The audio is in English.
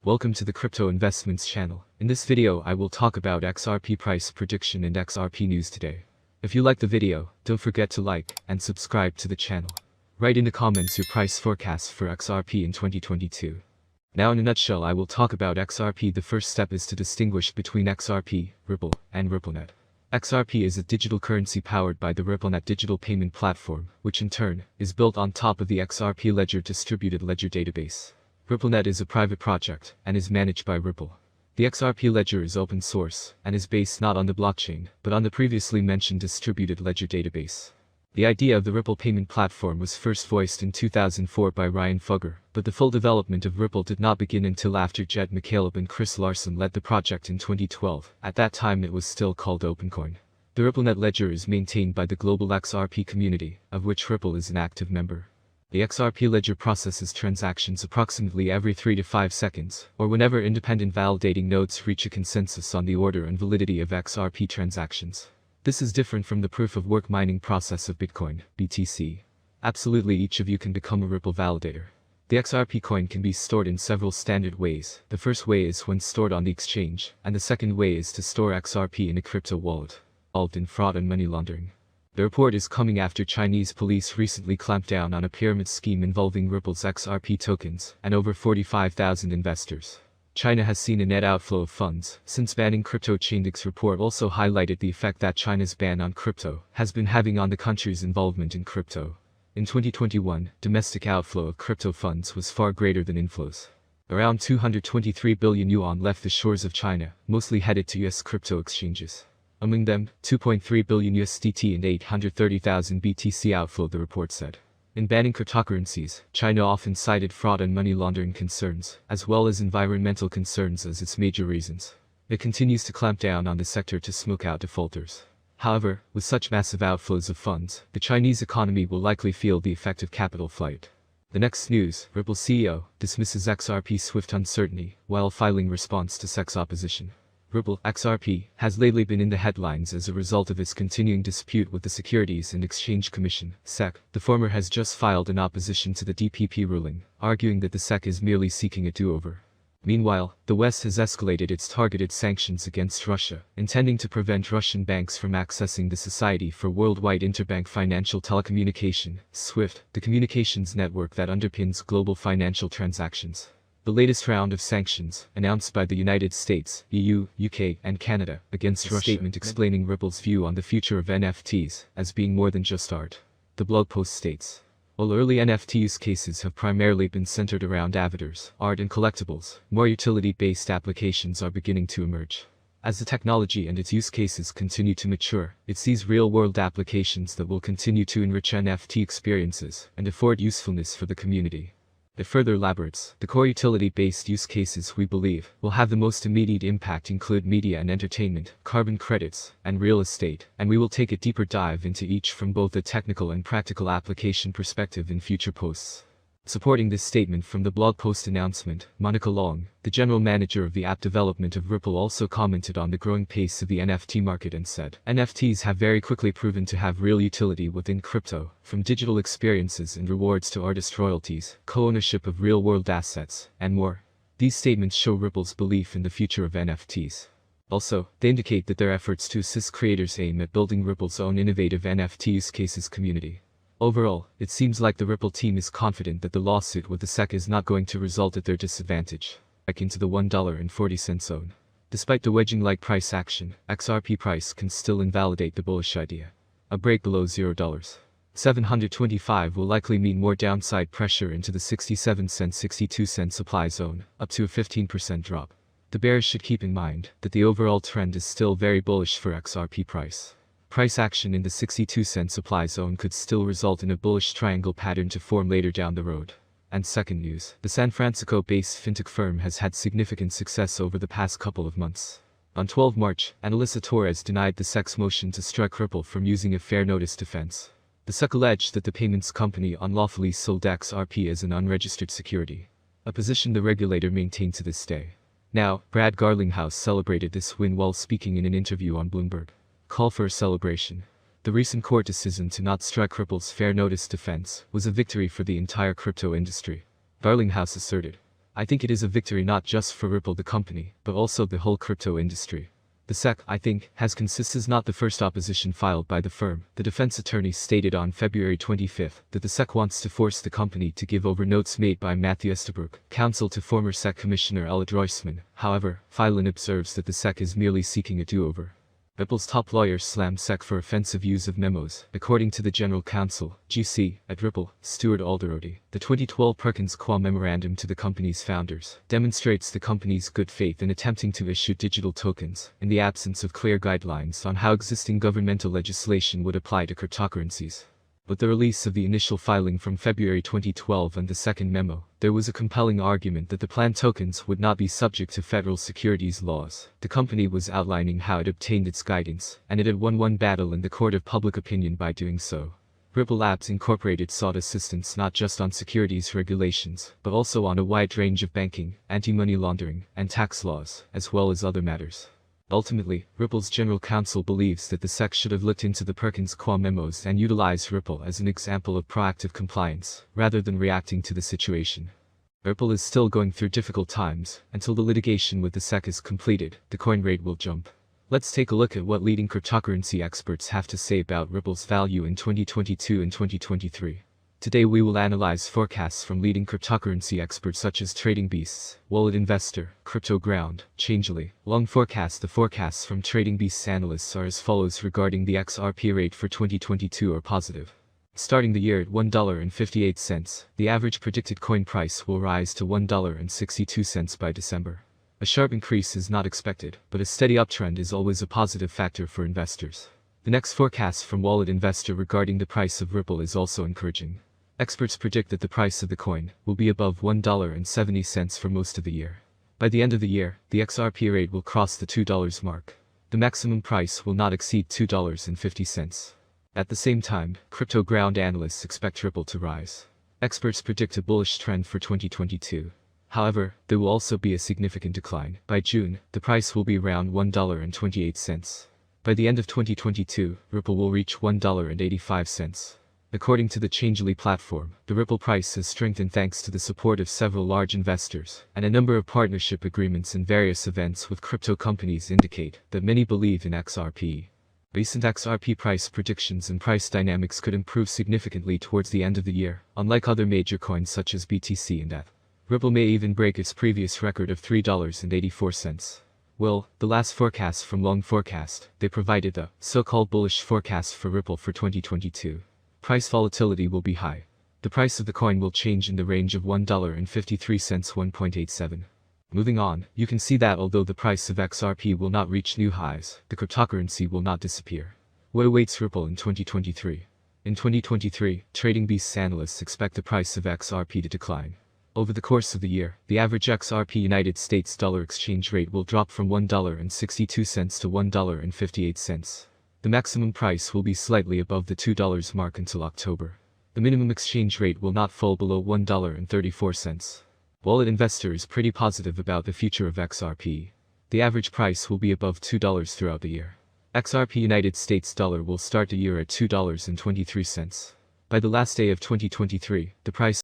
Welcome to the Crypto Investments channel. In this video I will talk about XRP price prediction and XRP news today. If you like the video, don't forget to like and subscribe to the channel. Write in the comments your price forecast for XRP in 2022. Now in a nutshell I will talk about XRP. The first step is to distinguish between XRP, Ripple, and RippleNet. XRP is a digital currency powered by the RippleNet digital payment platform, which in turn is built on top of the XRP Ledger distributed ledger database. RippleNet is a private project and is managed by Ripple. The XRP Ledger is open source and is based not on the blockchain, but on the previously mentioned distributed ledger database. The idea of the Ripple payment platform was first voiced in 2004 by Ryan Fugger, but the full development of Ripple did not begin until after Jed McCaleb and Chris Larson led the project in 2012. At that time it was still called OpenCoin. The RippleNet ledger is maintained by the global XRP community, of which Ripple is an active member. The XRP ledger processes transactions approximately every 3 to 5 seconds, or whenever independent validating nodes reach a consensus on the order and validity of XRP transactions. This is different from the proof-of-work mining process of Bitcoin, BTC. Absolutely each of you can become a Ripple validator. The XRP coin can be stored in several standard ways. The first way is when stored on the exchange, and the second way is to store XRP in a crypto wallet, involved in fraud and money laundering. The report is coming after Chinese police recently clamped down on a pyramid scheme involving Ripple's XRP tokens and over 45,000 investors. China has seen a net outflow of funds since banning crypto. Chaindex report also highlighted the effect that China's ban on crypto has been having on the country's involvement in crypto. In 2021, domestic outflow of crypto funds was far greater than inflows. Around 223 billion yuan left the shores of China, mostly headed to US crypto exchanges. Among them, 2.3 billion USDT and 830,000 BTC outflow, the report said. In banning cryptocurrencies, China often cited fraud and money laundering concerns, as well as environmental concerns as its major reasons. It continues to clamp down on the sector to smoke out defaulters. However, with such massive outflows of funds, the Chinese economy will likely feel the effect of capital flight. The next news, Ripple CEO dismisses XRP swift uncertainty while filing response to SEC's opposition. Ripple XRP has lately been in the headlines as a result of its continuing dispute with the Securities and Exchange Commission, SEC. The former has just filed an opposition to the DPP ruling, arguing that the SEC is merely seeking a do-over. Meanwhile, the West has escalated its targeted sanctions against Russia, intending to prevent Russian banks from accessing the Society for Worldwide Interbank Financial Telecommunication, SWIFT, the communications network that underpins global financial transactions. The latest round of sanctions, announced by the United States, EU, UK, and Canada, against Russia, statement explaining Ripple's view on the future of NFTs as being more than just art. The blog post states, while early NFT use cases have primarily been centered around avatars, art and collectibles, more utility-based applications are beginning to emerge. As the technology and its use cases continue to mature, it sees real-world applications that will continue to enrich NFT experiences and afford usefulness for the community. It further elaborates, the core utility-based use cases we believe will have the most immediate impact include media and entertainment, carbon credits, and real estate, and we will take a deeper dive into each from both a technical and practical application perspective in future posts. Supporting this statement from the blog post announcement, Monica Long, the general manager of the app development of Ripple, also commented on the growing pace of the NFT market and said, NFTs have very quickly proven to have real utility within crypto, from digital experiences and rewards to artist royalties, co-ownership of real-world assets, and more. These statements show Ripple's belief in the future of NFTs. Also, they indicate that their efforts to assist creators aim at building Ripple's own innovative NFT use cases community. Overall, it seems like the Ripple team is confident that the lawsuit with the SEC is not going to result at their disadvantage, back into the $1.40 zone. Despite the wedging-like price action, XRP price can still invalidate the bullish idea. A break below $0.725 will likely mean more downside pressure into the 67-62 supply zone, up to a 15% drop. The bears should keep in mind that the overall trend is still very bullish for XRP price. Price action in the 62-cent supply zone could still result in a bullish triangle pattern to form later down the road. And second news, the San Francisco-based fintech firm has had significant success over the past couple of months. On 12 March, Analisa Torres denied the SEC's motion to strike Ripple from using a fair notice defense. The SEC alleged that the payments company unlawfully sold XRP as an unregistered security, a position the regulator maintained to this day. Now, Brad Garlinghouse celebrated this win while speaking in an interview on Bloomberg. Call for a celebration. The recent court decision to not strike Ripple's fair notice defense was a victory for the entire crypto industry. Garlinghouse asserted, I think it is a victory not just for Ripple the company, but also the whole crypto industry. The SEC, I think, has consisted not the first opposition filed by the firm. The defense attorney stated on February 25 that the SEC wants to force the company to give over notes made by Matthew Estabrook, counsel to former SEC Commissioner Elliot Roisman. However, Phylan observes that the SEC is merely seeking a do-over. Ripple's top lawyer slammed SEC for offensive use of memos. According to the general counsel, GC, at Ripple, Stuart Alderodi, the 2012 Perkins Coie memorandum to the company's founders demonstrates the company's good faith in attempting to issue digital tokens, in the absence of clear guidelines on how existing governmental legislation would apply to cryptocurrencies. With the release of the initial filing from February 2012 and the second memo, there was a compelling argument that the planned tokens would not be subject to federal securities laws. The company was outlining how it obtained its guidance, and it had won one battle in the court of public opinion by doing so. Ripple Labs Incorporated sought assistance not just on securities regulations, but also on a wide range of banking, anti-money laundering, and tax laws, as well as other matters. Ultimately, Ripple's general counsel believes that the SEC should have looked into the Perkins Coie memos and utilized Ripple as an example of proactive compliance, rather than reacting to the situation. Ripple is still going through difficult times. Until the litigation with the SEC is completed, the coin rate will jump. Let's take a look at what leading cryptocurrency experts have to say about Ripple's value in 2022 and 2023. Today we will analyze forecasts from leading cryptocurrency experts such as Trading Beasts, Wallet Investor, Crypto Ground, Changelly. Long forecast. The forecasts from Trading Beasts analysts are as follows regarding the XRP rate for 2022 are positive. Starting the year at $1.58, the average predicted coin price will rise to $1.62 by December. A sharp increase is not expected, but a steady uptrend is always a positive factor for investors. The next forecast from Wallet Investor regarding the price of Ripple is also encouraging. Experts predict that the price of the coin will be above $1.70 for most of the year. By the end of the year, the XRP rate will cross the $2 mark. The maximum price will not exceed $2.50. At the same time, Crypto Ground analysts expect Ripple to rise. Experts predict a bullish trend for 2022. However, there will also be a significant decline. By June, the price will be around $1.28. By the end of 2022, Ripple will reach $1.85. According to the Changelly platform, the Ripple price has strengthened thanks to the support of several large investors, and a number of partnership agreements and various events with crypto companies indicate that many believe in XRP. Recent XRP price predictions and price dynamics could improve significantly towards the end of the year, unlike other major coins such as BTC and ETH. Ripple may even break its previous record of $3.84. Well, the last forecast from Long Forecast, they provided the so-called bullish forecast for Ripple for 2022. Price volatility will be high. The price of the coin will change in the range of $1.53–1.87. Moving on, you can see that although the price of XRP will not reach new highs, the cryptocurrency will not disappear. What awaits Ripple in 2023? In 2023, Trading Beasts analysts expect the price of XRP to decline. Over the course of the year, the average XRP United States dollar exchange rate will drop from $1.62 to $1.58. The maximum price will be slightly above the $2 mark until October. The minimum exchange rate will not fall below $1.34. Wallet Investor is pretty positive about the future of XRP. The average price will be above $2 throughout the year. XRP United States dollar will start the year at $2.23. By the last day of 2023, the price